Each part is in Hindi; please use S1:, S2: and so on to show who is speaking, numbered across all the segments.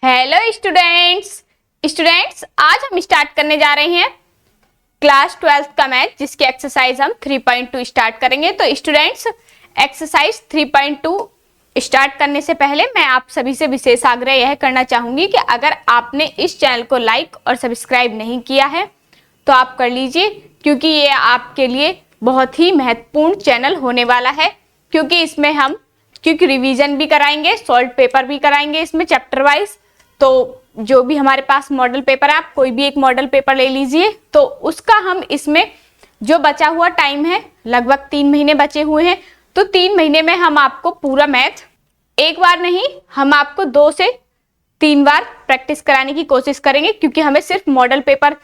S1: हेलो स्टूडेंट्स आज हम स्टार्ट करने जा रहे हैं क्लास 12th का मैथ, जिसकी एक्सरसाइज हम 3.2 स्टार्ट करेंगे। तो स्टूडेंट्स, एक्सरसाइज 3.2 स्टार्ट करने से पहले मैं आप सभी से विशेष आग्रह यह करना चाहूंगी कि अगर आपने इस चैनल को लाइक और सब्सक्राइब नहीं किया है तो आप कर लीजिए, क्योंकि ये आपके लिए बहुत ही महत्वपूर्ण चैनल होने वाला है। क्योंकि रिवीजन भी कराएंगे, सॉल्व पेपर भी कराएंगे इसमें चैप्टर वाइज। तो जो भी हमारे पास मॉडल पेपर है, आप कोई भी एक मॉडल पेपर ले लीजिए, तो उसका हम इसमें जो बचा हुआ टाइम है, लगभग 3 महीने बचे हुए हैं, तो 3 महीने में हम आपको पूरा मैथ एक बार नहीं, हम आपको 2 से 3 बार प्रैक्टिस कराने की कोशिश करेंगे, क्योंकि हमें सिर्फ मॉडल पेपर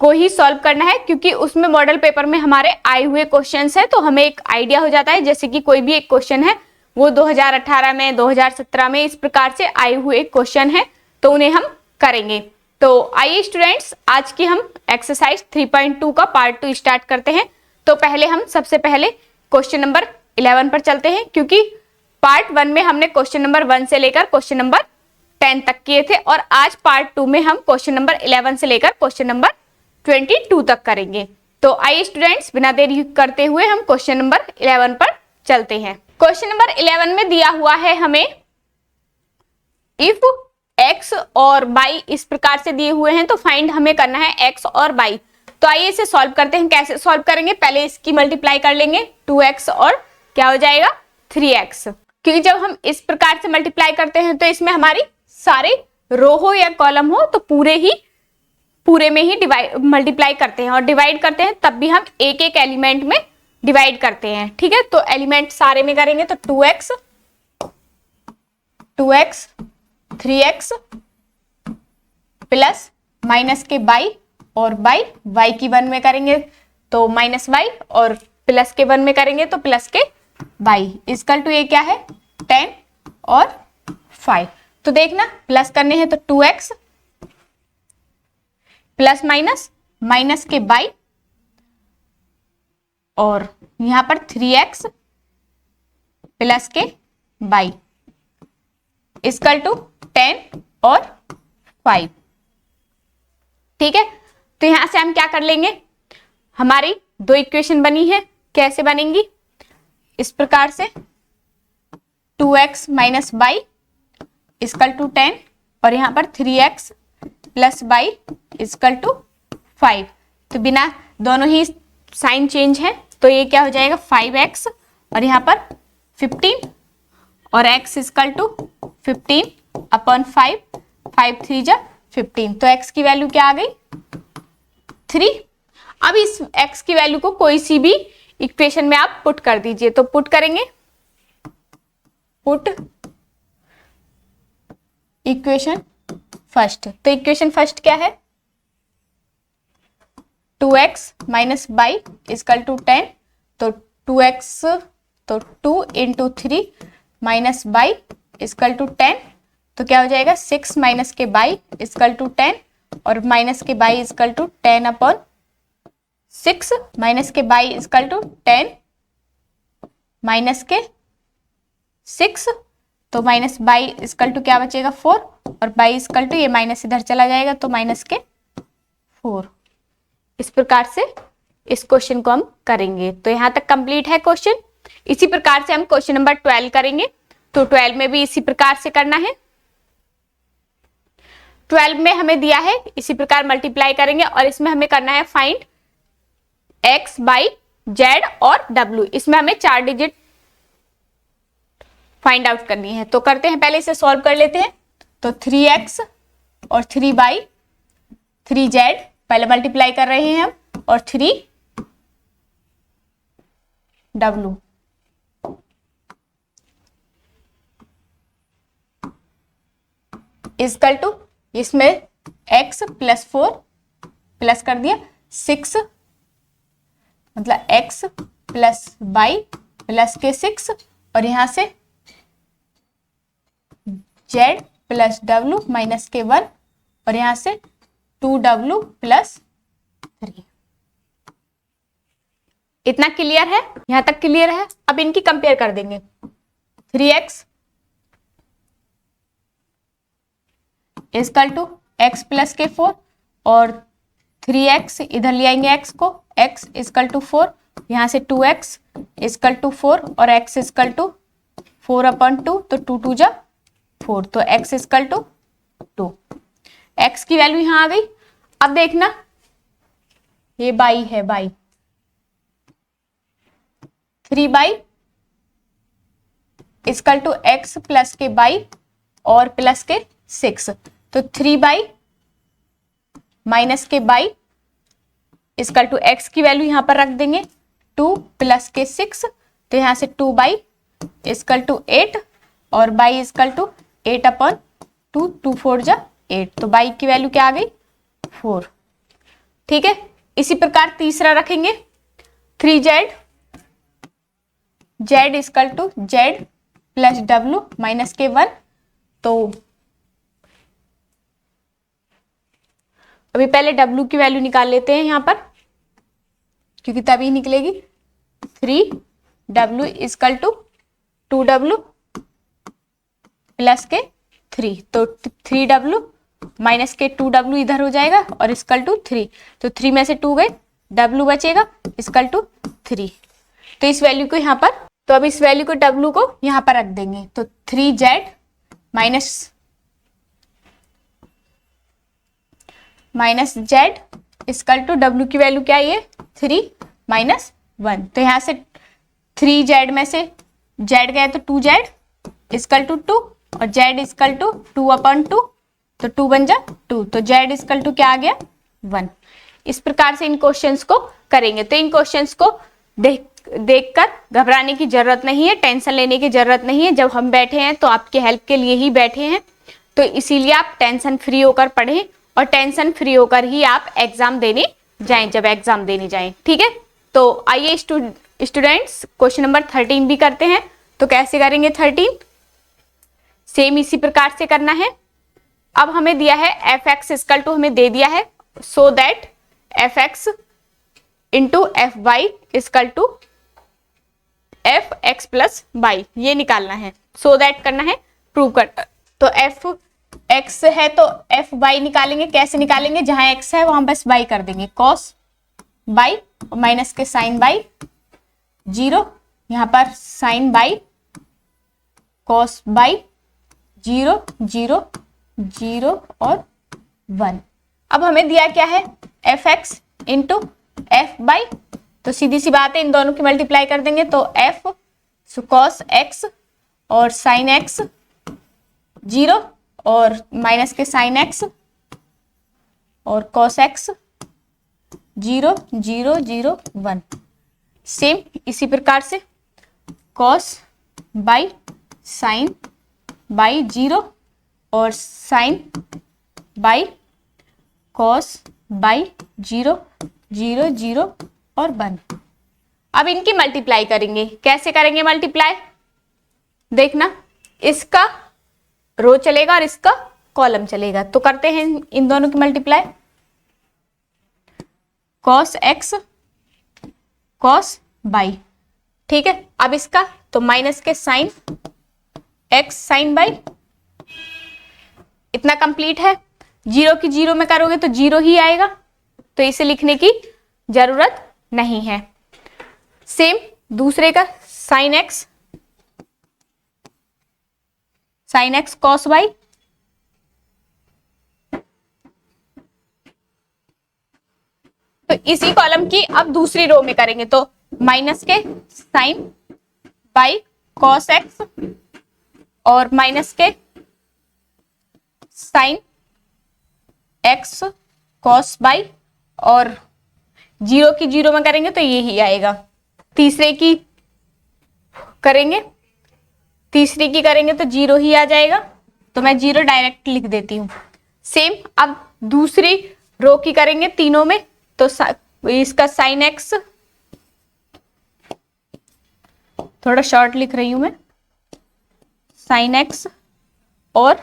S1: को ही सॉल्व करना है। क्योंकि उसमें मॉडल पेपर में हमारे आए हुए क्वेश्चंस हैं, तो हमें एक आइडिया हो जाता है। जैसे कि कोई भी एक क्वेश्चन है वो 2018 में, 2017 में, इस प्रकार से आए हुए क्वेश्चन है, तो उन्हें हम करेंगे। तो आइए स्टूडेंट्स, आज की हम एक्सरसाइज 3.2 का पार्ट 2 स्टार्ट करते हैं। तो पहले हम सबसे पहले क्वेश्चन नंबर 11 पर चलते हैं, क्योंकि पार्ट 1 में हमने क्वेश्चन नंबर 1 से लेकर क्वेश्चन नंबर 10 तक किए थे, और आज पार्ट 2 में हम क्वेश्चन नंबर 11 से लेकर क्वेश्चन नंबर 22 तक करेंगे। तो आइए स्टूडेंट्स, बिना देरी करते हुए हम क्वेश्चन नंबर 11 पर चलते हैं। क्वेश्चन नंबर 11 में दिया हुआ है हमें, इफ x और y इस प्रकार से दिए हुए हैं, तो फाइंड हमें करना है x और y। तो आइए इसे सॉल्व करते हैं। कैसे सॉल्व करेंगे, पहले इसकी मल्टीप्लाई कर लेंगे, 2x और क्या हो जाएगा 3x। क्योंकि जब हम इस प्रकार से मल्टीप्लाई करते हैं तो इसमें हमारी सारे रो हो या कॉलम हो, तो पूरे में ही मल्टीप्लाई करते हैं, और डिवाइड करते हैं तब भी हम एक एक एलिमेंट में डिवाइड करते हैं। ठीक है, तो एलिमेंट सारे में करेंगे तो 2x 3x प्लस माइनस के y और y की 1 में करेंगे तो माइनस y, और प्लस के 1 में करेंगे तो प्लस के y, इक्वल टू ये क्या है 10 और 5। तो देखना, प्लस करने हैं तो 2x प्लस माइनस के y, और यहां पर 3x प्लस के y इक्वल टू 10 और 5। ठीक है, तो यहां से हम क्या कर लेंगे, हमारी 2 इक्वेशन बनी है। कैसे बनेंगी, इस प्रकार से 2x minus y equal to 10, और यहां पर 3x plus y equal to 5। तो बिना, दोनों ही साइन चेंज है, तो ये क्या हो जाएगा 5x, और यहाँ पर 15, और x इक्वल टू 15 अपॉन 5, 5 3 जा 15। तो x की वैल्यू क्या आ गई 3। अब इस x की वैल्यू को कोई सी भी इक्वेशन में आप पुट कर दीजिए। तो पुट करेंगे, पुट इक्वेशन फर्स्ट। तो इक्वेशन फर्स्ट क्या है, 2x minus y equal to 10, तो 2x, तो 2 into 3 minus y equal to 10, तो क्या हो जाएगा 6 माइनस के y इक्वल टू 10, और माइनस के y equal to 10 upon 6, minus के y इक्वल टू 10 माइनस के 6, तो माइनस y इक्वल टू क्या बचेगा 4, और y इक्वल टू ये माइनस इधर चला जाएगा तो माइनस के 4। इस प्रकार से इस क्वेश्चन को हम करेंगे। तो यहां तक कंप्लीट है क्वेश्चन। इसी प्रकार से हम क्वेश्चन नंबर 12 करेंगे। तो 12 में भी इसी प्रकार से करना है। 12 में हमें दिया है, इसी प्रकार मल्टीप्लाई करेंगे, और इसमें हमें करना है फाइंड x, y, z और w। इसमें हमें 4 डिजिट फाइंड आउट करनी है। तो करते हैं, पहले इसे सॉल्व कर लेते हैं। तो 3x और 3y 3z पहले मल्टीप्लाई कर रहे हैं हम, और 3w इक्वल टू, इसमें x प्लस 4 प्लस कर दिया 6, मतलब x प्लस y प्लस के 6, और यहां से z प्लस w माइनस के 1, और यहां से 2w प्लस 3। इतना क्लियर है, यहां तक क्लियर है। अब इनकी कंपेयर कर देंगे, 3x is equal to x plus के 4 और 3x इधर ले आएंगे x को, x इजकल टू 4, यहाँ से 2x इजकल टू 4 और x इजकल टू 4/2, तो 2 2 जा 4, तो x इजकल टू 2। x की वैल्यू यहाँ आ गई। अब देखना ये बाई है, by 3 equal to x plus के बाई और प्लस के 6, तो 3 माइनस के बाई इजकल टू x की वैल्यू यहां पर रख देंगे 2 प्लस के 6, तो यहां से 2 इजकल टू 8 और बाई इजकल टू 8/2, 2 4 जा 8, तो बाई की वैल्यू क्या आ गई 4। ठीक है, इसी प्रकार तीसरा रखेंगे 3z, z equal to z plus w minus के 1, तो अभी पहले w की वैल्यू निकाल लेते हैं यहां पर, क्योंकि तभी निकलेगी। 3w is equal to 2w plus के 3, तो 3w माइनस के 2w इधर हो जाएगा और इजकल टू 3, तो 3 में से 2 गए, w बचेगा इजकल टू 3, तो इस वैल्यू को यहाँ पर, तो अब इस वैल्यू को w को यहाँ पर रख देंगे, तो 3z minus z equal to w की वैल्यू क्या है 3 माइनस 1, तो यहाँ से 3z में से z गए तो 2z इजकल टू 2 और z इजकल टू 2/2, तो 2 बन जा 2, तो z इजकल टू क्या आ गया 1। इस प्रकार से इन क्वेश्चंस को करेंगे। तो इन क्वेश्चंस को देखकर घबराने की जरूरत नहीं है, टेंशन लेने की जरूरत नहीं है। जब हम बैठे हैं तो आपके हेल्प के लिए ही बैठे हैं, तो इसीलिए आप टेंशन फ्री होकर पढ़ें और टेंशन फ्री होकर ही आप एग्जाम देने जाएं, जब एग्जाम देने जाएं। ठीक है, तो आइए स्टूडेंट्स क्वेश्चन नंबर 13 भी करते हैं। तो कैसे करेंगे 13? सेम इसी प्रकार से करना है। अब हमें दिया है f(x) इजकल टू, हमें दे दिया है so that f(x) into f(y) equal to f(x) plus y, ये निकालना है, सो दैट करना है, प्रूव करना। तो f(x) है तो f(y) निकालेंगे। कैसे निकालेंगे? जहां x है वहां बस y कर देंगे, cos y और माइनस के साइन y 0, यहाँ पर साइन y cos y 0 0 0 और 1। अब हमें दिया क्या है f(x) इंटू f(y), तो सीधी सी बात है, इन दोनों की मल्टीप्लाई कर देंगे, तो f cos x और sin x 0 और माइनस के sin x और cos x 0 0 0 1। सेम इसी प्रकार से cos by sin by 0 और sin by cos by 0 0 0 और 1। अब इनकी मल्टीप्लाई करेंगे। कैसे करेंगे मल्टीप्लाई? देखना, इसका रो चलेगा और इसका कॉलम चलेगा, तो करते हैं इन दोनों की multiply. cos x cos y, ठीक है। अब इसका तो माइनस के साइन x साइन y, इतना कंप्लीट है। 0 की 0 में करोगे तो 0 ही आएगा, तो इसे लिखने की जरूरत नहीं है। सेम दूसरे का साइन x cos y, तो इसी कॉलम की अब दूसरी रो में करेंगे, तो माइनस के साइन बाई cos x और माइनस के साइन x cos y, और 0 की 0 में करेंगे तो ये ही आएगा। तीसरे की करेंगे तो 0 ही आ जाएगा, तो मैं 0 डायरेक्ट लिख देती हूँ। सेम अब दूसरी रो की करेंगे तीनों में, तो इसका साइन x, थोड़ा शॉर्ट लिख रही हूं मैं, साइन x और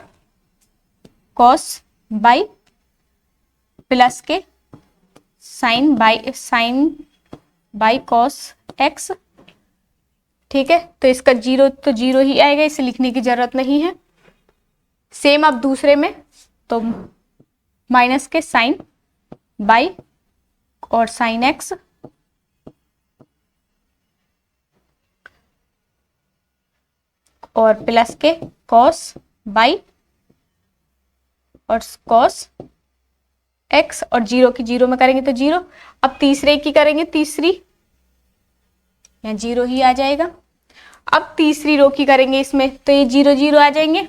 S1: cos y प्लस के साइन बाई cos x, ठीक है। तो इसका 0 तो 0 ही आएगा, इसे लिखने की जरूरत नहीं है। सेम अब दूसरे में तो माइनस के साइन बाई और साइन एक्स और प्लस के कॉस बाई और कॉस एक्स और जीरो की जीरो में करेंगे तो जीरो। अब तीसरे की करेंगे, तीसरी यहाँ जीरो ही आ जाएगा। अब तीसरी रो की करेंगे इसमें तो ये जीरो जीरो आ जाएंगे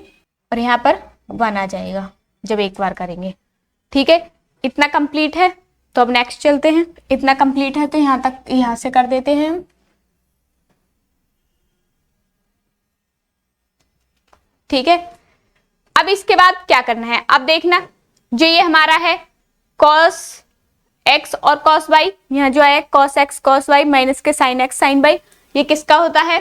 S1: और यहाँ पर 1 आ जाएगा जब एक बार करेंगे। ठीक है, इतना कंप्लीट है। तो अब नेक्स्ट चलते हैं। इतना कंप्लीट है तो यहाँ तक, यहाँ से कर देते हैं हम। ठीक है, अब इसके बाद क्या करना है, अब देखना जो ये हमारा है cos x और cos y, यहाँ जो है cos x cos y minus के sin x sin y, ये किसका होता है,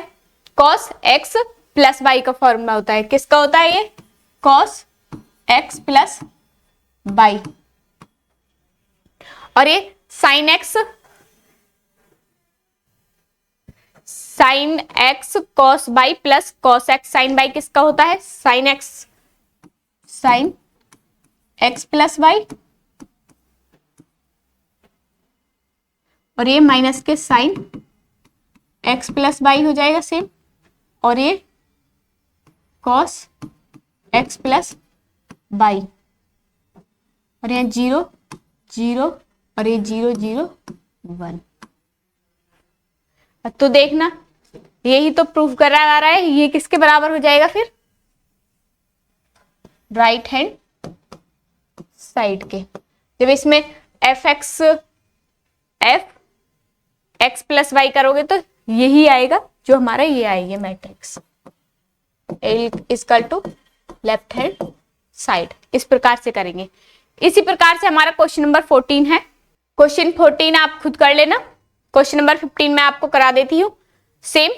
S1: cos x प्लस y का फॉर्मूला होता है। किसका होता है ये, cos x प्लस y। और ये sin x cos y plus cos x sin y किसका होता है, sin x प्लस y। और ये माइनस के sin x प्लस y हो जाएगा सेम। और ये cos x प्लस y। और यहाँ 0 0 और ये 0 0 1। तो देखना यही तो प्रूफ करा जा रहा है, ये किसके बराबर हो जाएगा फिर, राइट हैंड साइड के। जब इसमें f x प्लस वाई करोगे तो यही आएगा जो हमारा ये आएगा matrix equal to left hand side. इस प्रकार से करेंगे। इसी प्रकार से हमारा क्वेश्चन नंबर 14 है। क्वेश्चन 14 आप खुद कर लेना। क्वेश्चन नंबर 15 मैं आपको करा देती हूँ। सेम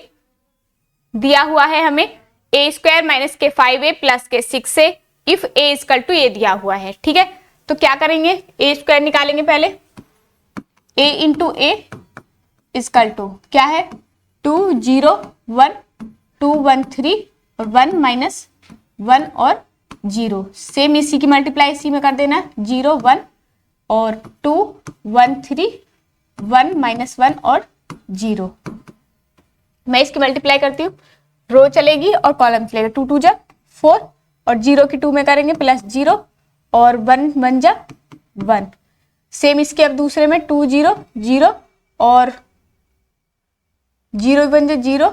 S1: दिया हुआ है हमें a स्क्वायर माइनस के 5a प्लस के 6a if a equal to ये दिया हुआ है। ठीक है, तो क्या करेंगे, a स्क्वायर निकालेंगे पहले। a into a equal to क्या है, 2 0 1 2 1 3 और 1 माइनस 1 और 0। सेम इसी की मल्टीप्लाई इसी में कर देना, 0 1 और 2 1 3 1 माइनस 1 और 0। मैं इसकी मल्टीप्लाई करती हूँ, रो चलेगी और कॉलम चलेगा। 2 2 जा 4 और 0 की 2 में करेंगे प्लस 0 और 1 1 जा 1। सेम इसके अब दूसरे में 2 0 0 और 0 1 जा 0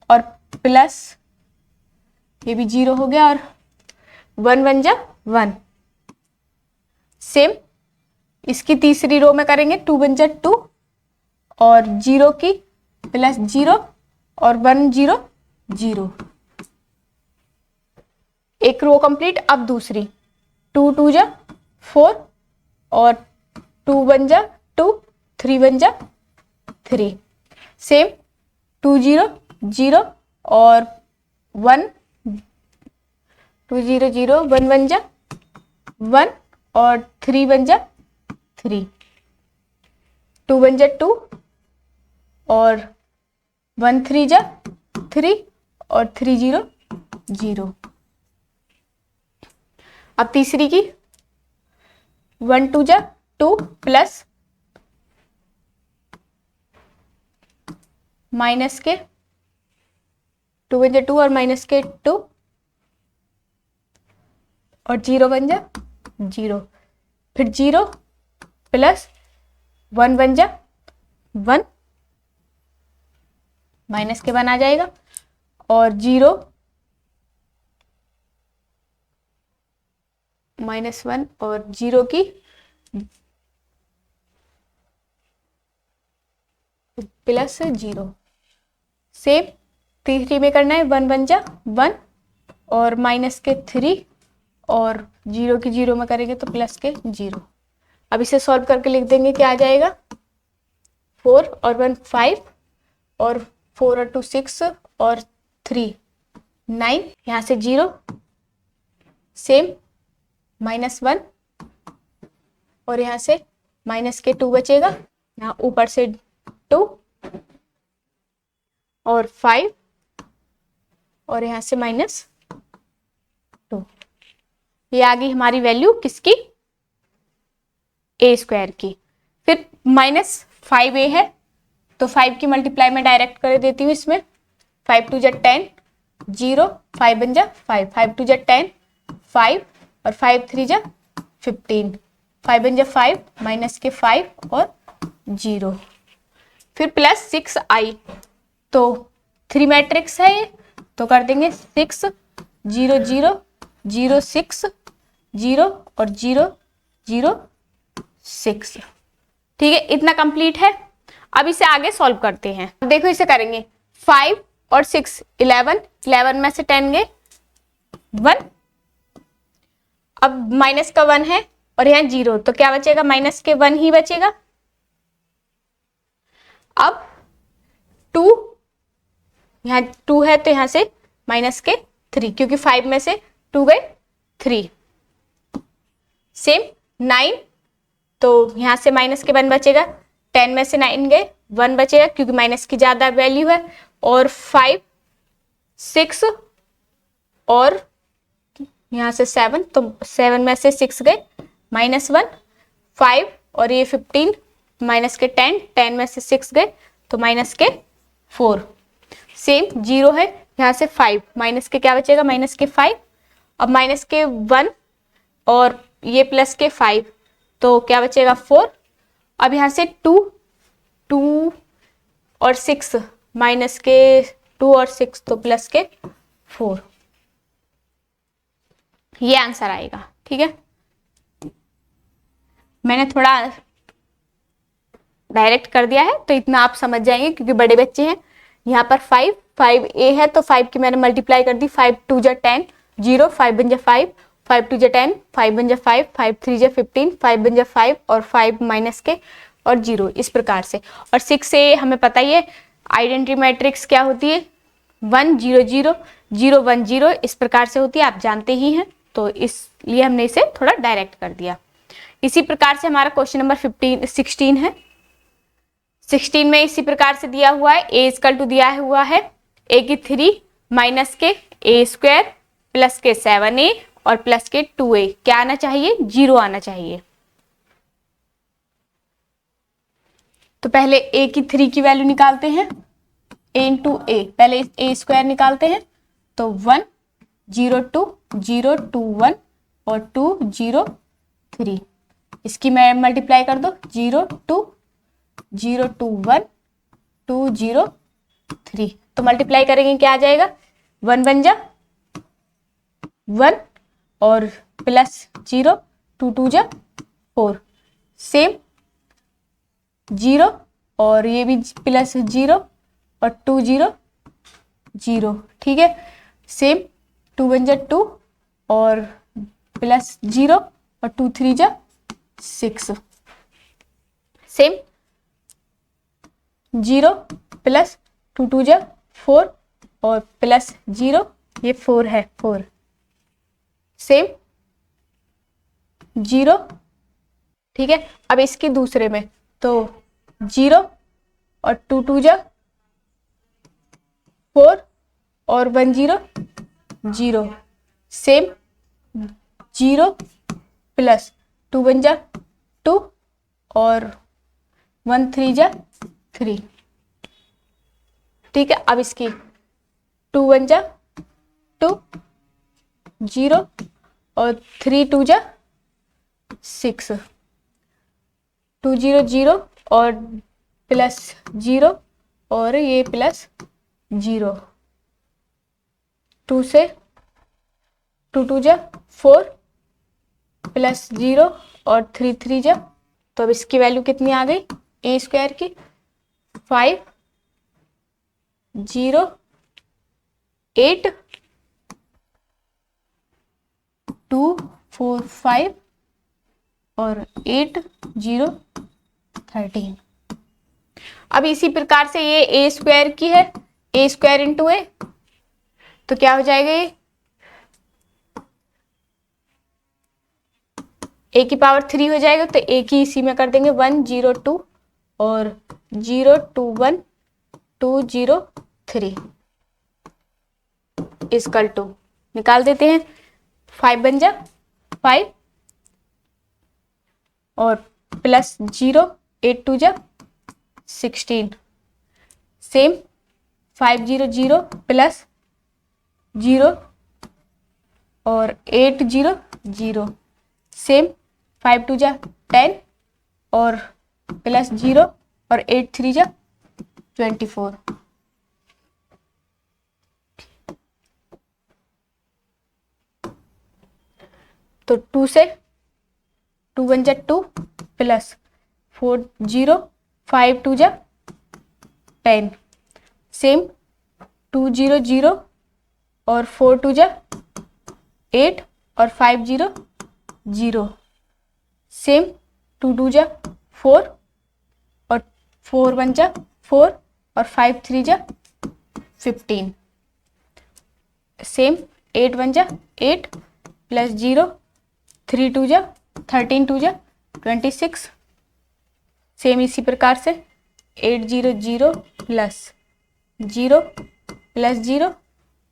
S1: और प्लस ये भी 0 हो गया और 1 1 जा 1। सेम इसकी तीसरी रो में करेंगे, 2 1 जा 2 और 0 की प्लस 0 और 1 0 0। एक रो कंप्लीट। अब दूसरी 2 2 जा 4 और 2 1 जा 2 3 1 जा 3। सेम 2 0 0 और 1 2 0 0 1 1 जा 1 और 3 1 जा 3। 2 1 जा 2 और 1 3 जा 3 और 3 0 0। अब तीसरी की 1 2 जा 2 प्लस माइनस के 2 1 जा 2 और माइनस के 2 और 0 1 जा 0। फिर 0 प्लस 1 1 जा 1 माइनस के 1 आ जाएगा और 0 माइनस 1 और 0 की प्लस 0। सेम तीसरी में करना है, 1 1 जा 1 और माइनस के 3 और 0 की 0 में करेंगे तो प्लस के 0। अब इसे सॉल्व करके लिख देंगे, क्या आ जाएगा, 4 और 1 5 और 4 और 2 6 और 3 9। यहाँ से 0 सेम माइनस 1 और यहाँ से माइनस के 2 बचेगा। यहाँ ऊपर से 2 और 5 और यहाँ से माइनस 2। ये आ गई हमारी वैल्यू किसकी, ए स्क्वायर की। फिर -5a है तो 5 की मल्टीप्लाई में डायरेक्ट कर देती हूँ इसमें। 5 2 जा 10, 0, 5 बन जा 5, 5 2 जा 10, 5 और 5 3 जा 15, 5 बन जा 5, माइनस के 5 और 0, फिर प्लस 6i। तो 3 मैट्रिक्स है ये, तो कर देंगे 6 0 0 0 6 0 और 0 0 6। ठीक है, इतना कंप्लीट है। अब इसे आगे सॉल्व करते हैं। अब देखो इसे करेंगे 5 और 6 11, 11 में से 10 गए 1। अब माइनस का 1 है और यहाँ 0, तो क्या बचेगा, माइनस के 1 ही बचेगा। अब 2, यहाँ 2 है तो यहाँ से माइनस के 3, क्योंकि 5 में से 2 गए 3। सेम 9, तो यहाँ से माइनस के 1 बचेगा, 10 में से 9 गए 1 बचेगा, क्योंकि माइनस की ज्यादा वैल्यू है। और 5 6 और यहाँ से 7, तो 7 में से 6 गए -1, 5 और ये 15, माइनस के 10, 10 में से 6 गए तो माइनस के 4। सेम 0 है, यहाँ से 5, माइनस के क्या बचेगा, माइनस के 5। अब माइनस के 1 और ये प्लस के 5, तो क्या बचेगा 4। अब यहाँ से 2 और 6, माइनस के 2 और 6 तो प्लस के 4, ये आंसर आएगा। ठीक है, मैंने थोड़ा डायरेक्ट कर दिया है तो इतना आप समझ जाएंगे, क्योंकि बड़े बच्चे हैं। यहाँ पर 5a है तो 5 की मैंने मल्टीप्लाई कर दी, 5 2 जा 10, 0, 5 बन जा 5, 5 2 जा 10, 5 बन जा 5, 5 3 जा 15, 5 बन जा 5 और 5 माइनस के और 0, इस प्रकार से। और 6 से हमें पता ही है आइडेंटिटी मैट्रिक्स क्या होती है, 1 0 0 0 1 0, इस प्रकार से होती है, आप जानते ही हैं, तो इसलिए हमने इसे थोड़ा डायरेक्ट कर दिया। इसी प्रकार से हमारा क्वेश्चन नंबर 16 है। 16 में इसी प्रकार से दिया हुआ है, a इक्वल टू दिया हुआ है a की 3 माइनस के a स्क्वायर प्लस के 7a और प्लस के 2a, क्या आना चाहिए, 0 आना चाहिए। तो पहले a की 3 की वैल्यू निकालते हैं, a इंटू a, पहले a स्क्वायर निकालते हैं, तो 1 0 2 0 2 1 और 2 0 3, इसकी मैं मल्टीप्लाई कर दो, 0 2 0 2 1 2 0 3, तो मल्टीप्लाई करेंगे क्या आ जाएगा, 1 बन जा 1 और प्लस 0, 2 2 जा 4, सेम 0 और ये भी प्लस 0 और 2 0 0। ठीक है, सेम 2 बन जा 2 और प्लस 0 और 2 3 जा 6, सेम 0 प्लस 2 2 जा 4 और प्लस 0, ये 4 है 4, सेम 0। ठीक है, अब इसके दूसरे में तो 0 और 2 2 जा 4 और 1 0 0, सेम 0 प्लस 2 बन जा 2 और 1 3 जा 3। ठीक है, अब इसकी 2 बन जा 2 0 और 3 2 जा 6, 2 0 0 और प्लस 0 और ये प्लस 0, 2 से 2 2 जा 4 प्लस 0 और 3 3 जा, तो अब इसकी वैल्यू कितनी आ गई, a स्क्वायर की 5 0 8 2 4 5 और 8 0 13। अब इसी प्रकार से ये a स्क्वायर की है, a स्क्वायर इंटू ए, तो क्या हो जाएगा, ये a की पावर 3 हो जाएगा, तो a की इसी में कर देंगे 1 0 2 और 0 2 1 2 0 3 इक्वल टू, निकाल देते हैं, 5 बन जा 5 और प्लस 0, 8 2 जा 16, सेम 5 0 0 प्लस 0 और 8 0 0, सेम 5 2 जा 10 और प्लस 0 और 8 3 जा 24। तो 2 से 2 1 जा 2 प्लस 4 0 5 2 जा 10, सेम 2 0 0 और 4 2 जा 8 और 5 0 0, सेम 2 2 जा 4 और 4 1 जा 4 और 5 3 जा 15, सेम 8 1 जा 8 प्लस 0 3 2 जा 13 2 जा 26, सेम इसी प्रकार से 8 0 0 प्लस 0 प्लस 0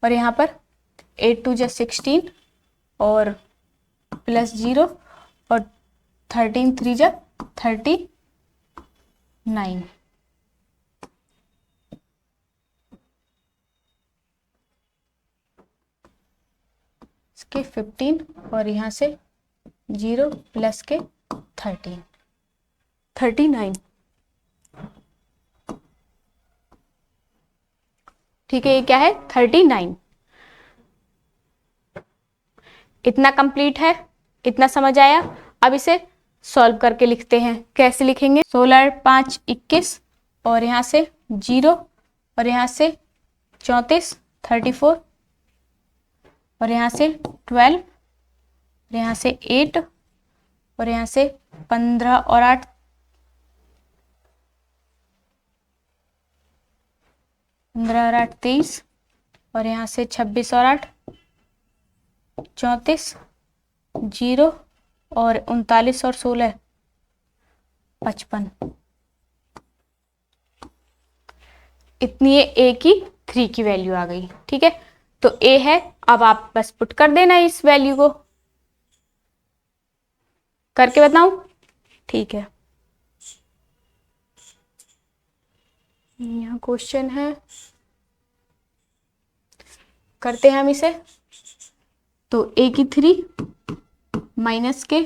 S1: और यहाँ पर 8 2 जा 16 और प्लस 0 और 13 3 जा 39। इसके 15 और यहाँ से 0 प्लस के 13 39। ठीक है, ये क्या है 39। इतना कंप्लीट है, इतना समझ आया। अब इसे सॉल्व करके लिखते हैं। कैसे लिखेंगे? 16 5 21 और यहाँ से 0 और यहाँ से 34 34 और यहाँ से 12 और यहाँ से 8 और यहाँ से 15 और 8 15 और 8 23 और यहाँ से 26 और 8 34 0 और 39 और 16 55। इतनी ए की 3 की वैल्यू आ गई। ठीक है, तो ए है। अब आप बस पुट कर देना इस वैल्यू को। करके बताऊं? ठीक है, यहाँ क्वेश्चन है, करते हैं हम इसे। तो ए की 3 माइनस के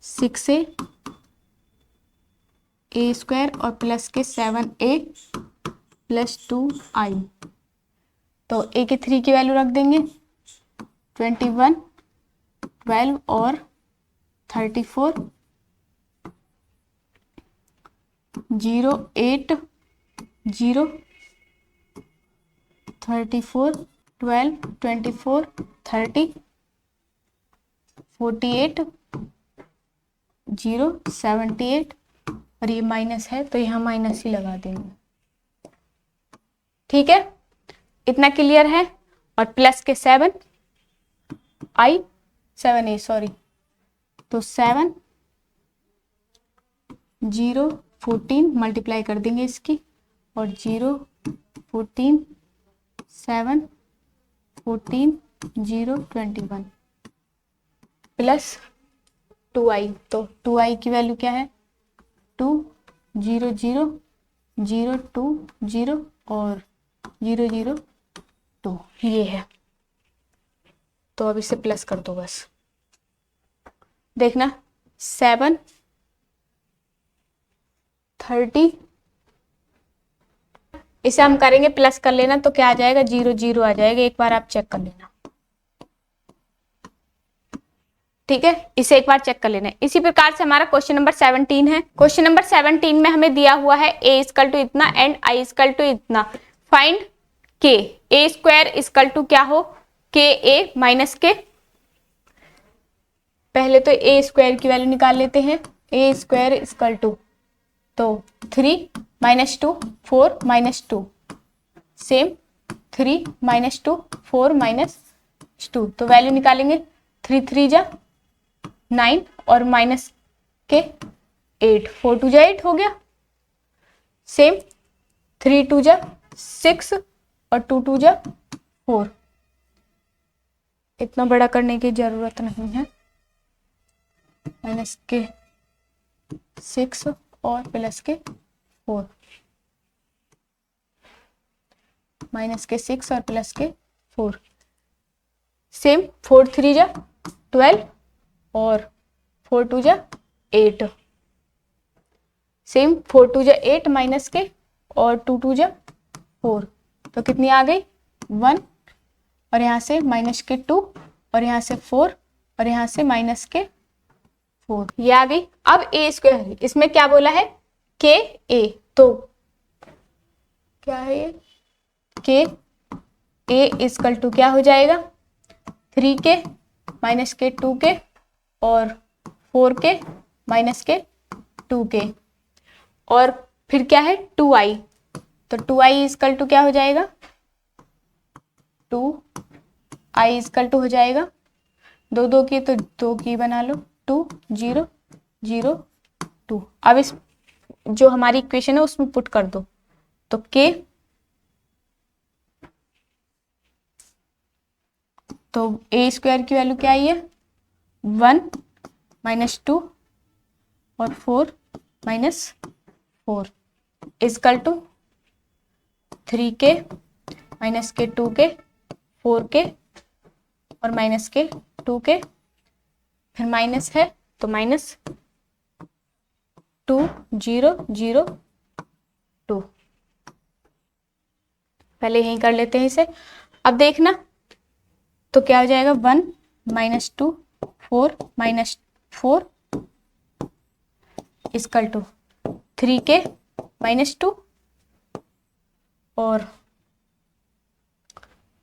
S1: 6a ए स्क्वायर और प्लस के 7a प्लस 2i। तो ए के 3 की वैल्यू रख देंगे 21 12 और 34 0 8 0 34 12 24 30 48 0 78 और ये माइनस है तो यहाँ माइनस ही लगा देंगे। ठीक है, इतना क्लियर है। और प्लस के 7a सॉरी, तो 7 0 14 मल्टीप्लाई कर देंगे इसकी और 0 14 7 14 0 21 प्लस 2i। तो 2i की वैल्यू क्या है 2 0 0 0 2 0 और 0 0 2 ये है। तो अब इसे प्लस कर दो बस। देखना 7 30 इसे हम करेंगे प्लस कर लेना तो क्या आ जाएगा 0 0 आ जाएगा। एक बार आप चेक कर लेना। ठीक है, इसे एक बार चेक कर लेना। इसी प्रकार से हमारा क्वेश्चन नंबर 17 है। क्वेश्चन नंबर 17 में हमें दिया हुआ है a इक्वल टू इतना एंड i इक्वल टू इतना। Find k। a square equal to क्या हो k a माइनस के। पहले तो a स्क्वायर की वैल्यू निकाल लेते हैं। a स्क्वायर इक्वल टू तो 3 minus 2 4 minus 2 same 3 minus 2 4 minus 2। तो वैल्यू निकालेंगे 3 3 जा 9 और माइनस के 8 4 2 जा 8 हो गया। सेम 3 2 जा 6 और 2 2 जा 4 इतना बड़ा करने की जरूरत नहीं है। माइनस के 6 और प्लस के 4, माइनस के 6 और प्लस के 4। सेम 4 3 जा 12 और 4 2 जा 8। सेम 4 2 जा 8 माइनस के और 2 2 जा 4, तो कितनी आ गई 1, और यहाँ से माइनस के 2 और यहाँ से 4 और यहाँ से माइनस के 4, ये आ गई। अब ए स्क्वायर, इसमें क्या बोला है के ए, तो क्या है ये के ए इजकल टू क्या हो जाएगा 3 के माइनस के 2 के और 4 के माइनस के 2 के, और फिर क्या है 2i, तो 2i इजकल टू क्या हो जाएगा 2i इजकल टू हो जाएगा 2 2 की तो 2 की बना लो 2 0 0 2। अब इस जो हमारी इक्वेशन है उसमें पुट कर दो, तो k, तो ए स्क्वायर की वैल्यू क्या आई है 1 माइनस 2 और 4 माइनस 4 इजकल टू 3 के माइनस के 2 के 4 के और माइनस के 2 के, फिर माइनस है तो माइनस 2 0 0 2। पहले यहीं कर लेते हैं इसे। अब देखना तो क्या हो जाएगा 1 माइनस 2 4 माइनस 4 इजकल टू 3 के माइनस 2 और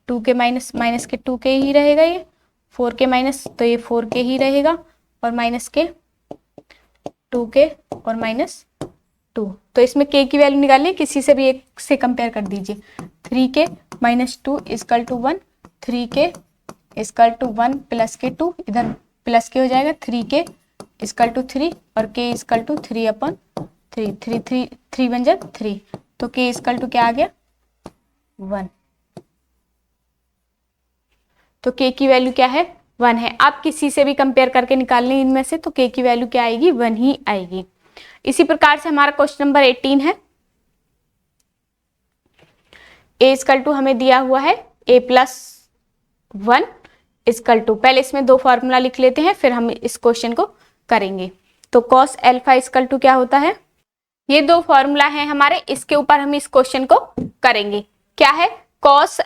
S1: 2 के माइनस के 2 के ही रहेगा, ये 4 के माइनस तो ये 4 के ही रहेगा, और माइनस के 2 के और माइनस 2। तो इसमें k की वैल्यू निकालिए, किसी से भी एक से कंपेयर कर दीजिए। 3 के माइनस 2 इजकल टू 1, 3 के इजकल टू 1 प्लस के 2, इधर प्लस के हो जाएगा 3 के इजकल टू 3 और k इजकल टू 3/3, 3 बन जाए 3, तो k इजकल टू क्या आ गया 1। तो k की वैल्यू क्या है 1 है। आप किसी से भी कंपेयर करके निकाल लें इनमें से, तो k की वैल्यू क्या आएगी 1 ही आएगी। इसी प्रकार से हमारा क्वेश्चन नंबर 18 है। a इजकल टू हमें दिया हुआ है a प्लस 1 इजकल टू, पहले इसमें 2 फॉर्मूला लिख लेते हैं फिर हम इस क्वेश्चन को करेंगे। तो कॉस एल्फा इजकल टू क्या होता है, ये 2 फॉर्मूला है हमारे, इसके ऊपर हम इस क्वेश्चन को करेंगे। क्या है cos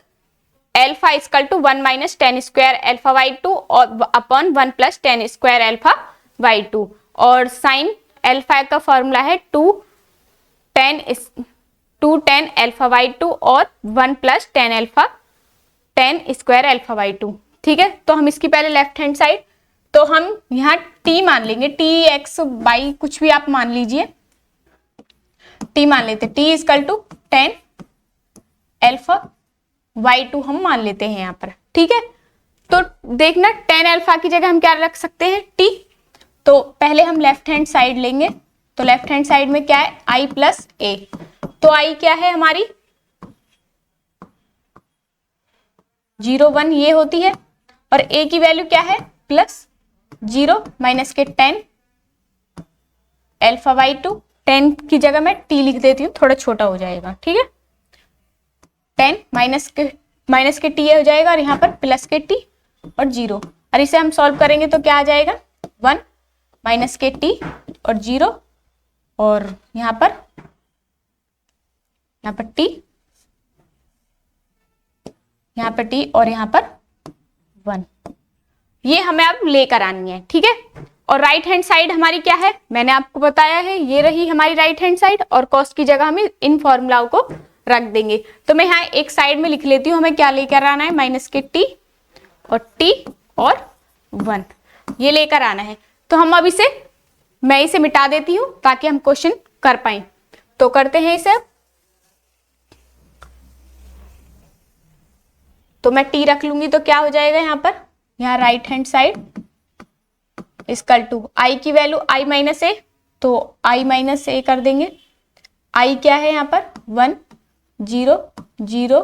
S1: alpha equal to 1 minus tan square alpha by 2 और upon 1 plus tan square alpha by 2, और साइन एल्फा का फॉर्मूला है 2 टेन एल्फा बाई 2 और 1 plus tan square alpha by 2। ठीक है, तो हम इसकी पहले लेफ्ट हैंड साइड, तो हम यहाँ t मान लेंगे, t x बाई कुछ भी आप मान लीजिए, t मान लेते, t equal to 10 alpha by 2 हम मान लेते हैं यहाँ पर। ठीक है, तो देखना 10 अल्फा की जगह हम क्या रख सकते हैं t, तो पहले हम लेफ्ट हैंड साइड लेंगे, तो लेफ्ट हैंड साइड में क्या है i प्लस a, तो i क्या है हमारी 0 1 ये होती है, और a की वैल्यू क्या है प्लस 0 माइनस के 10 एल्फा बाई 2, 10 की जगह मैं t लिख देती हूँ, थोड़ा छोटा हो जाएगा। ठीक है, 10 माइनस के t हो जाएगा, और यहाँ पर प्लस के t और 0, और इसे हम सॉल्व करेंगे तो क्या आ जाएगा 1 माइनस के t और 0, और यहाँ पर t, यहाँ पर t और यहाँ पर 1, ये हमें अब लेकर आनी है। ठीक है, और राइट हैंड साइड हमारी क्या है मैंने आपको बताया है, ये रही हमारी राइट हैंड साइड, और कॉस की जगह हम इन फॉर्मूलाओं को रख देंगे। तो मैं यहाँ एक साइड में लिख लेती हूँ, हमें क्या लेकर आना है माइनस के t और 1, ये लेकर आना है। तो हम अब मैं इसे मिटा देती हूँ ताकि हम क्वेश्चन कर पाए। तो करते हैं इसे, तो मैं t रख लूंगी तो क्या हो जाएगा यहाँ पर, यहाँ right hand side equal to i की वैल्यू i माइनस ए, तो i माइनस ए कर देंगे। i क्या है यहाँ पर 1 0 0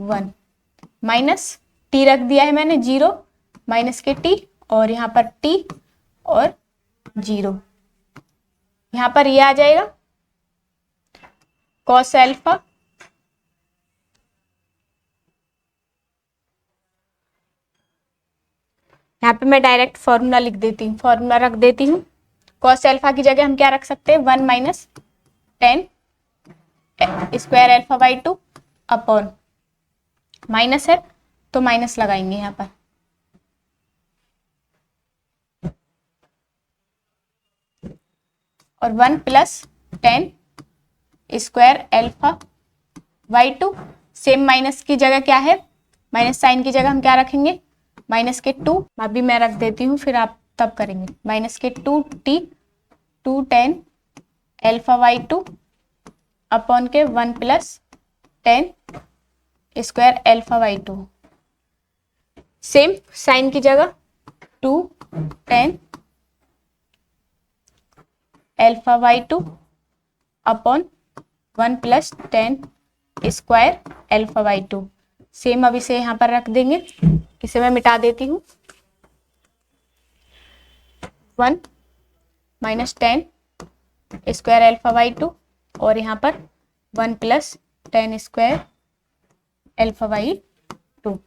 S1: 1 माइनस t टी रख दिया है मैंने 0 माइनस के टी, और यहाँ पर टी और 0। यहाँ पर ये आ जाएगा कॉस एल्फा यहाँ पे मैं डायरेक्ट फॉर्मूला लिख देती हूँ, फॉर्मूला रख देती हूँ। कॉस एल्फा की जगह हम क्या रख सकते हैं, 1 minus 10 square alpha by 2 upon, minus है तो माइनस लगाएंगे यहाँ पर, और 1 plus 10 square alpha by 2। Same minus की जगह क्या है, माइनस साइन की जगह हम क्या रखेंगे, माइनस के 2, अभी मैं रख देती हूँ फिर आप तब करेंगे, माइनस के 2 टी 2 10 एल्फा बाई 2 अपॉन के 1 plus 10 square alpha by 2। Same sine की जगह 2 10 alpha by 2 upon 1 plus 10 square alpha by 2। Same अब इसे यहाँ पर रख देंगे, इसे मैं मिटा देती हूँ, 1 माइनस 10 स्क्वायर एल्फा बाई 2 और यहाँ पर 1 प्लस 10 स्क्वायर एल्फा बाई 2।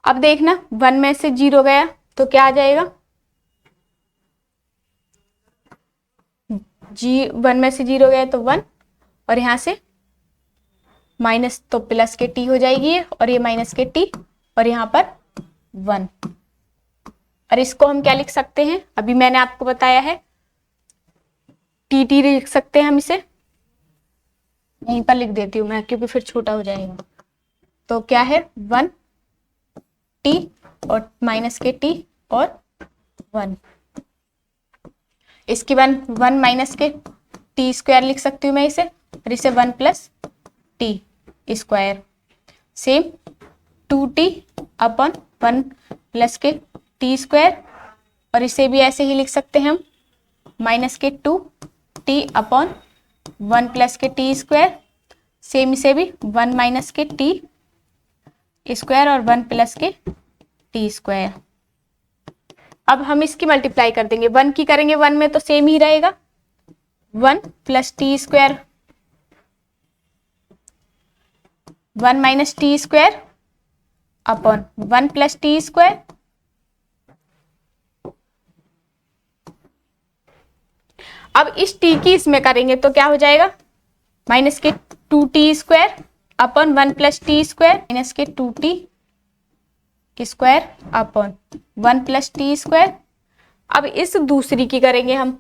S1: अब देखना 1 में से 0 गया तो क्या आ जाएगा, 1 में से 0 गया तो 1, और यहाँ से माइनस तो प्लस के टी हो जाएगी और ये माइनस के टी और यहाँ पर 1। और इसको हम क्या लिख सकते हैं, अभी मैंने आपको बताया है टी टी लिख सकते हैं हम इसे, यहीं पर लिख देती हूँ मैं क्योंकि फिर छोटा हो जाएगा। तो क्या है 1 टी और माइनस के टी और 1, इसकी 1 माइनस के टी स्क्वायर लिख सकती हूँ मैं इसे, और इसे 1 plus T square. Same 2t upon 1 plus के टी स्क्वायर, और इसे भी ऐसे ही लिख सकते हैं हम, माइनस के 2t अपॉन 1 प्लस के टी स्क्वायर। सेम इसे भी 1 माइनस के टी स्क्वायर और 1 प्लस के टी स्क्वायर। अब हम इसकी मल्टीप्लाई कर देंगे, 1 की करेंगे 1 में तो सेम ही रहेगा, 1 plus T square 1 minus T square upon 1 plus T square. अब इस टी की इसमें करेंगे तो क्या हो जाएगा, माइनस के 2t square upon 1 plus T square, minus के 2t square upon 1 plus T square. अब इस दूसरी की करेंगे हम,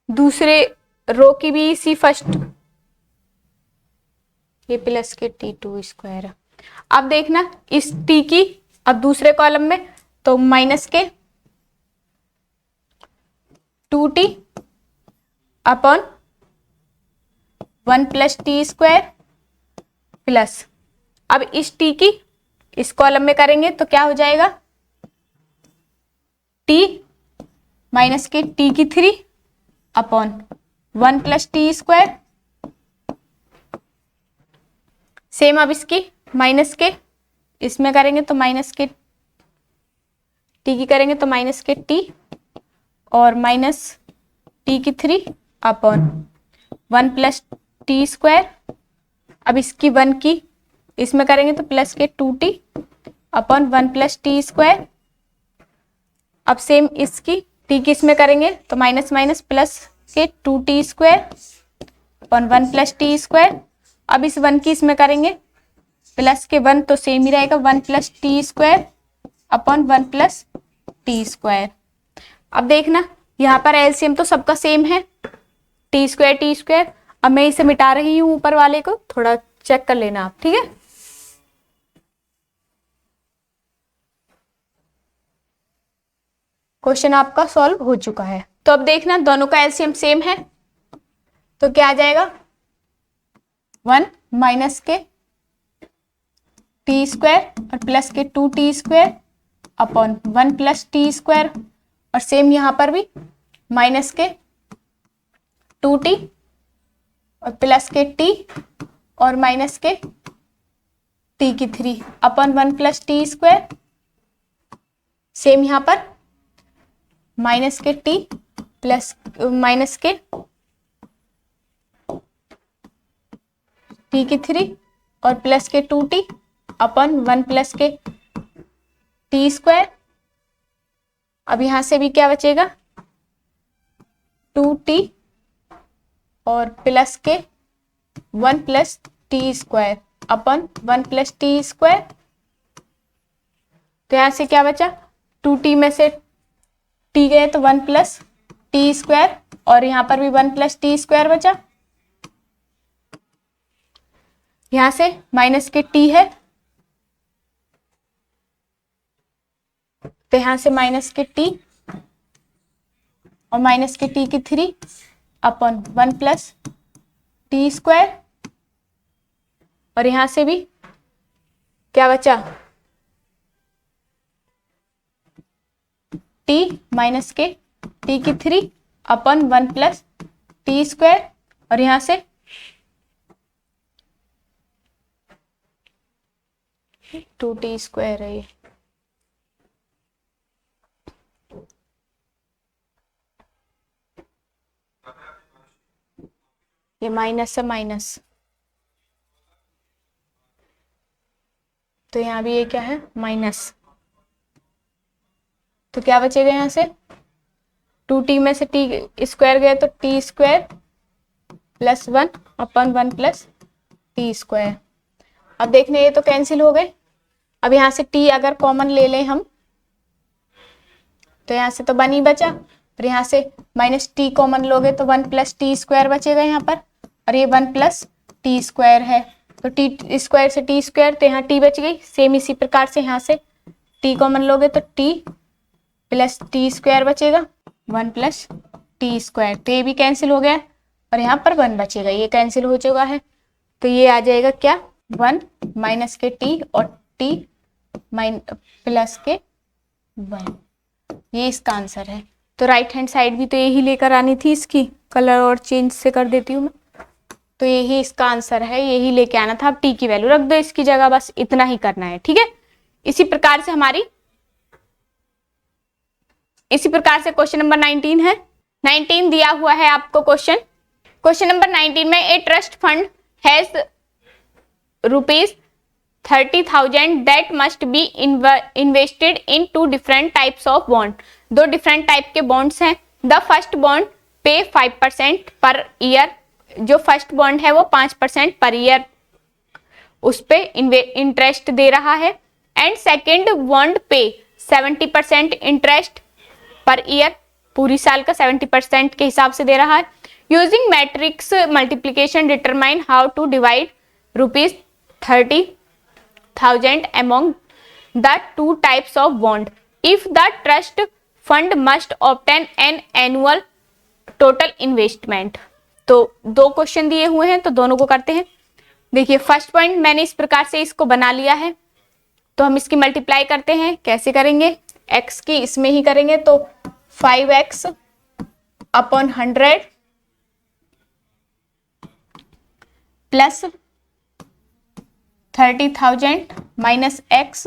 S1: दूसरे रो की भी इसी फर्स्ट, ये प्लस के t2 स्क्वायर। अब देखना इस t की अब दूसरे कॉलम में तो माइनस के 2t upon 1 plus T square plus, अब इस t की इस कॉलम में करेंगे तो क्या हो जाएगा, t माइनस के t की 3 upon 1 plus T square. Same अब इसकी माइनस के इसमें करेंगे तो माइनस के टी की करेंगे तो माइनस के टी और माइनस टी की 3 अपॉन 1 प्लस टी स्क्वायर। अब इसकी 1 की इसमें करेंगे तो प्लस के 2t upon 1 plus T square. अब सेम इसकी t की इसमें करेंगे तो माइनस माइनस प्लस के 2t square upon 1 plus T square. अब इस 1 की इसमें करेंगे प्लस के 1 तो सेम ही रहेगा 1 plus T square upon 1 plus T square. अब देखना यहाँ पर एलसीएम तो सबका सेम है, टी स्क्वायर। अब मैं इसे मिटा रही हूँ ऊपर वाले को, थोड़ा चेक कर लेना आप, ठीक है। क्वेश्चन आपका सॉल्व हो चुका है। तो अब देखना दोनों का एलसीएम सेम है तो क्या आ जाएगा, 1 माइनस के टी स्क्वायर और प्लस के 2t square upon 1 plus T square. और सेम यहाँ पर भी माइनस के 2t और प्लस के टी और माइनस के टी की 3 अपन 1 प्लस टी स्क्वायर। सेम यहाँ पर माइनस के टी प्लस माइनस के टी की 3 और प्लस के 2t अपन 1 प्लस के टी स्क्वायर। अब यहां से भी क्या बचेगा 2t और प्लस के 1 plus T square upon 1 plus T square. तो यहां से क्या बचा 2t में से t गए तो 1 प्लस टी स्क्वायर और यहां पर भी 1 प्लस टी स्क्वायर बचा। यहां से माइनस के t है तो यहां से माइनस के t और माइनस के t की 3 अपन 1 प्लस टी स्क्वायर और यहां से भी क्या बचा t माइनस के t की 3 अपन 1 प्लस टी स्क्वायर और यहां से 2t स्क्वायर है ये माइनस है माइनस, तो यहाँ भी ये क्या है माइनस। तो क्या बचेगा यहाँ से 2t में से t स्क्वायर गया तो टी स्क्वायर प्लस 1 अपन 1 प्लस टी स्क्वायर। अब देखने ये तो कैंसिल हो गए। अब यहाँ से t अगर कॉमन ले लें हम तो यहाँ से तो 1 ही बचा, फिर यहाँ से माइनस टी कॉमन लोगे तो 1 प्लस टी स्क्वायर बचेगा यहाँ पर और ये 1 प्लस टी स्क्वायर है तो टी स्क्वायर से टी स्क्वायर तो यहाँ टी बच गई। सेम इसी प्रकार से यहाँ से टी कॉमन लोगे तो टी प्लस टी स्क्वायर बचेगा 1 प्लस टी स्क्वायर, तो ये भी कैंसिल हो गया और यहाँ पर 1 बचेगा, ये कैंसिल हो चुका है। तो ये आ जाएगा क्या 1 माइनस के टी और टी प्लस के 1, ये इसका आंसर है। तो राइट हैंड साइड भी तो यही लेकर आनी थी, इसकी कलर और चेंज से कर देती हूँ मैं। तो यही इसका आंसर है, यही लेके आना था। अब टी की वैल्यू रख दो इसकी जगह, बस इतना ही करना है, ठीक है। इसी प्रकार से क्वेश्चन नंबर 19 है। 19 दिया हुआ है आपको क्वेश्चन नंबर 19 में a trust fund has ₹30,000 that must be invested in 2 different types of bond. 2 different type के बॉन्ड्स हैं। The first bond pay 5% per year, जो फर्स्ट बॉन्ड है वो 5% पर ईयर उस पे इंटरेस्ट दे रहा है। एंड सेकेंड बॉन्ड पे 70% इंटरेस्ट पर ईयर, पूरी साल का 70% के हिसाब से दे रहा है। Using matrix multiplication determine how to divide ₹30,000 among the 2 types of bond if the trust fund must obtain an annual total investment। तो 2 क्वेश्चन दिए हुए हैं तो दोनों को करते हैं। देखिए फर्स्ट पॉइंट मैंने इस प्रकार से इसको बना लिया है, तो हम इसकी मल्टीप्लाई करते हैं। कैसे करेंगे, x की इसमें ही करेंगे तो 5x upon 100 plus 30,000 minus x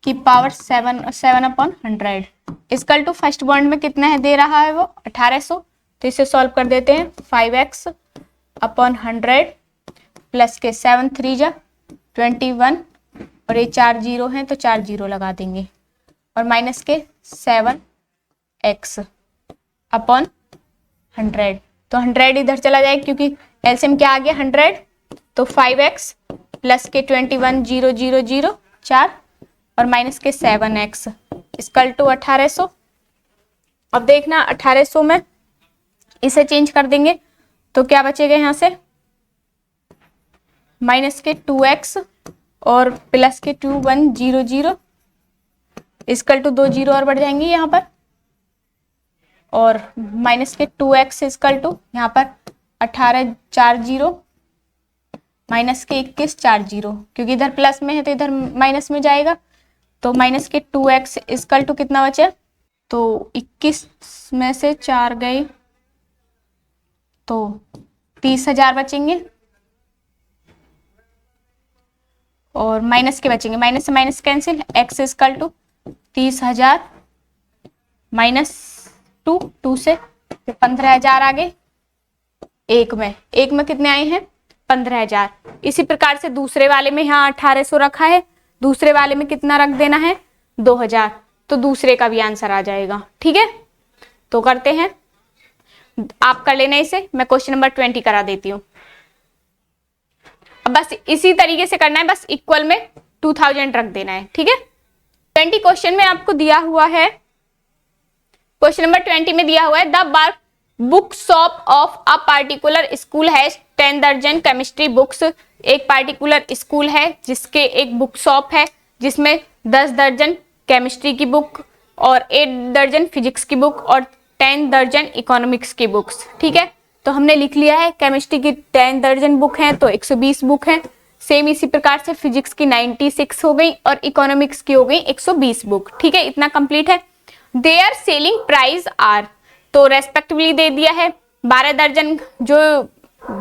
S1: की power 7 upon 100 equal to first bond में कितना है दे रहा है वो 1800। तो इसे सॉल्व कर देते हैं। 5x अपॉन 100 प्लस के 7 3 जा 21 और ये 4 जीरो हैं तो 4 जीरो लगा देंगे और माइनस के 7x अपॉन 100। तो 100 इधर चला जाए क्योंकि एलसीएम क्या आ गया 100, तो 5x प्लस के 21 0 0 0 4 और माइनस के 7x इक्वल टू 1800। अब देखना 1800 में इसे चेंज कर देंगे तो क्या बचेगा यहाँ से माइनस के 2x और प्लस के 21 0 0 इक्वल टू 2 जीरो और बढ़ जाएंगे यहाँ पर और माइनस के 2x इक्वल टू यहाँ पर 18 4 जीरो माइनस के 21 4 जीरो, क्योंकि इधर प्लस में है तो इधर माइनस में जाएगा। तो माइनस के 2x इक्वल टू कितना बचे, तो 21 में से 4 गए तो 30,000 बचेंगे और माइनस के बचेंगे, माइनस से minus cancel, x equal to 30,000 minus 2 से 15,000 आ गए। एक में कितने आए हैं? 15,000। इसी प्रकार से दूसरे वाले में यहाँ 1800 रखा है, दूसरे वाले में कितना रख देना है? 2,000। तो दूसरे का भी आंसर आ जाएगा। ठीक है, तो करते हैं, आप कर लेना इसे, मैं क्वेश्चन नंबर 20 करा देती हूँ। अब बस इसी तरीके से करना है, बस इक्वल में 2000 रख देना है। ठीक है, 20 क्वेश्चन में आपको दिया हुआ है, क्वेश्चन नंबर 20 में दिया हुआ है the book shop of a particular school has 10 दर्जन केमिस्ट्री बुक्स। एक पार्टिकुलर स्कूल है जिसके एक बुक शॉप है जिसमें 10 दर्जन केमिस्ट्री की बुक और 8 दर्जन फिजिक्स की बुक और 10 दर्जन इकोनॉमिक्स की बुक्स। ठीक है, तो हमने लिख लिया है केमिस्ट्री की 10 दर्जन बुक हैं तो 120 बुक हैं। सेम इसी प्रकार से फिजिक्स की 96 हो गई और इकोनॉमिक्स की हो गई 120 बुक। ठीक है, इतना कंप्लीट है। देयर सेलिंग प्राइस आर, तो रेस्पेक्टिवली दे दिया है 12 दर्जन, जो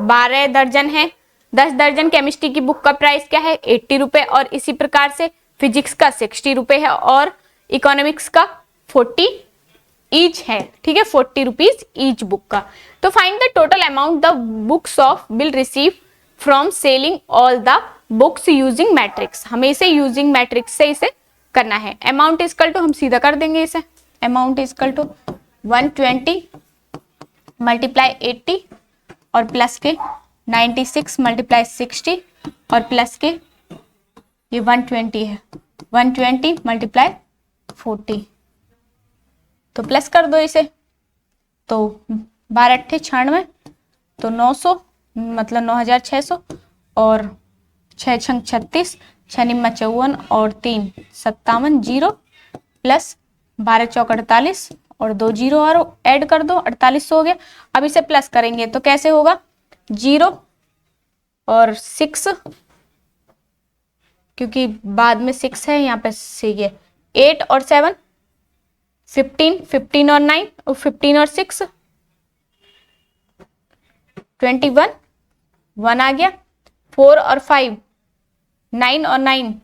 S1: 12 दर्जन है, 10 दर्जन केमिस्ट्री की बुक का प्राइस क्या है? 80 रुपए, और इसी प्रकार से फिजिक्स का 60 रुपए है और इकोनॉमिक्स का 40 ईच है। ठीक है, 40 रुपीज ईच बुक का। तो find the total amount the books of will receive from selling all the books using matrix. हमें इसे यूजिंग मैट्रिक्स से इसे करना है। अमाउंट इक्वल टू, हम सीधा कर देंगे इसे, अमाउंट इक्वल टू 120 मल्टीप्लाई 80 और प्लस के 96 मल्टीप्लाई 60 और प्लस के ये 120 है, 120 मल्टीप्लाई 40, तो प्लस कर दो इसे, तो 12 अट्ठे 96, तो 900 मतलब 9,600 और 6 छंग 36, 6 निम्मा 54 और 3 57, 0 प्लस 12 चौक 48 और 2 जीरो और ऐड कर दो, 4800 हो गया। अब इसे प्लस करेंगे तो कैसे होगा? 0 और 6, क्योंकि बाद में 6 है, यहाँ पे 6 है, 8 और 7 15, 15 और 9 और 15 और 6 21, 1 आ गया, 4 और 5 9 और 9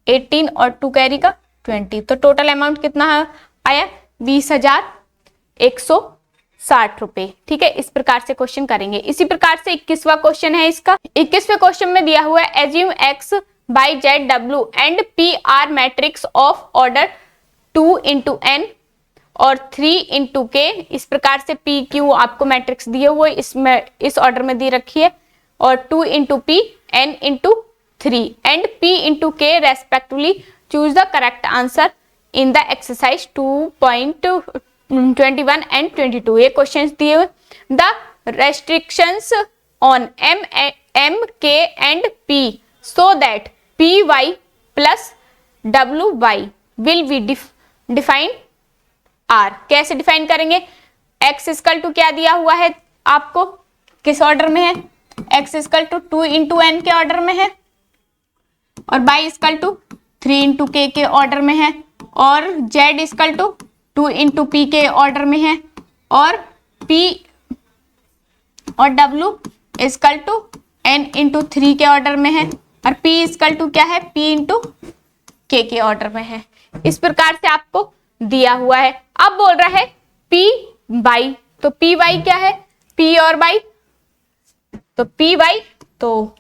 S1: 18 और 2 कैरी का 20। तो टोटल अमाउंट कितना आया? 20,160 रुपए। ठीक है, इस प्रकार से क्वेश्चन करेंगे। इसी प्रकार से 21वां क्वेश्चन है इसका। 21वें क्वेश्चन में दिया हुआ है assume x by z w and p are matrix of order 2 into n और 3 into k। इस प्रकार से p q आपको मैट्रिक्स दिए हुए इसमें इस ऑर्डर में दी रखी है, और 2 into p n into 3 and p into k respectively. Choose the correct answer in the exercise 2.21 and 22। ये क्वेश्चंस दिए हुए। The restrictions on m k and p so that py plus wy will be define r। कैसे डिफाइन करेंगे? x इक्वल टू क्या दिया हुआ है आपको, किस ऑर्डर में है? x equal to 2 into n के ऑर्डर में है और y equal to 3 into k के ऑर्डर में है और z equal to 2 into p के ऑर्डर में है और p और w equal to n into 3 के ऑर्डर में है और p इक्वल टू क्या है? p into k के ऑर्डर में है। इस प्रकार से आपको दिया हुआ है। अब बोल रहा है p y, तो p y क्या है? p और y, तो p y तो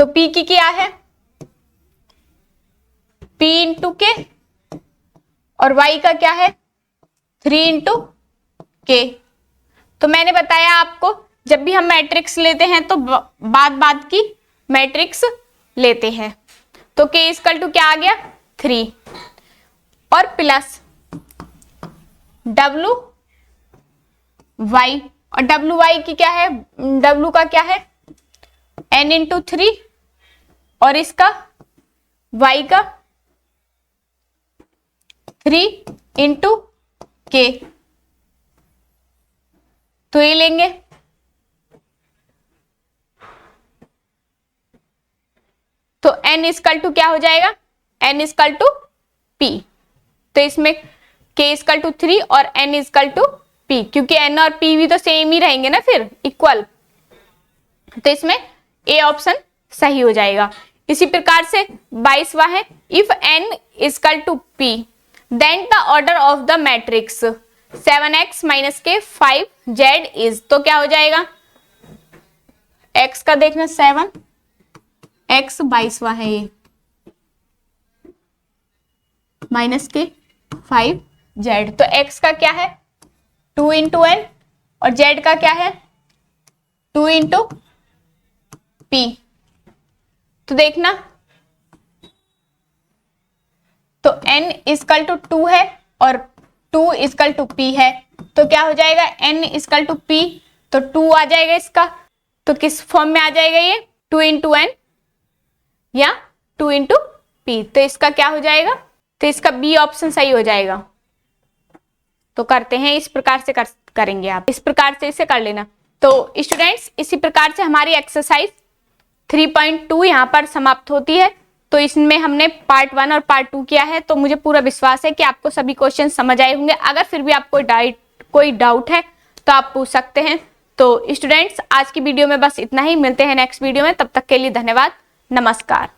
S1: p की क्या है? p इंटू के और y का क्या है? 3 इंटू के। तो मैंने बताया आपको जब भी हम मैट्रिक्स लेते हैं तो बाद की मैट्रिक्स लेते हैं। तो k इक्वल टू क्या आ गया? 3 और प्लस w y, और w y की क्या है? w का क्या है? n इंटू 3 और इसका y का 3 इंटू के। तो ये लेंगे, तो n इक्वल टू क्या हो जाएगा? n equal to p। तो इसमें k इक्वल टू 3 और n इक्वल टू P, क्योंकि N और P भी तो सेम ही रहेंगे ना फिर, इक्वल, तो इसमें A ऑप्शन सही हो जाएगा। इसी प्रकार से 22वां है, if N equal to P then the order of the matrix 7x minus के 5z इज, तो क्या हो जाएगा, x का देखना 7, x 22वां है ये, माइनस के 5z, तो x का क्या है 2 इंटू n और z का क्या है 2 इंटू p, तो देखना, तो n इक्वल टू 2 है और 2 इक्वल टू p है, तो क्या हो जाएगा n इक्वल टू p, तो 2 आ जाएगा इसका, तो किस फॉर्म में आ जाएगा ये 2 इंटू n या 2 इंटू p, तो इसका क्या हो जाएगा, तो इसका B ऑप्शन सही हो जाएगा। तो करते हैं इस प्रकार से करेंगे, आप इस प्रकार से इसे कर लेना। तो स्टूडेंट्स इसी प्रकार से हमारी एक्सरसाइज 3.2 यहाँ पर समाप्त होती है। तो इसमें हमने पार्ट 1 और पार्ट 2 किया है, तो मुझे पूरा विश्वास है कि आपको सभी क्वेश्चन समझ आए होंगे। अगर फिर भी आपको कोई डाउट है तो आप पूछ सकते हैं। तो स्टूडेंट्स आज की वीडियो में बस इतना ही, मिलते हैं नेक्स्ट वीडियो में, तब तक के लिए धन्यवाद, नमस्कार।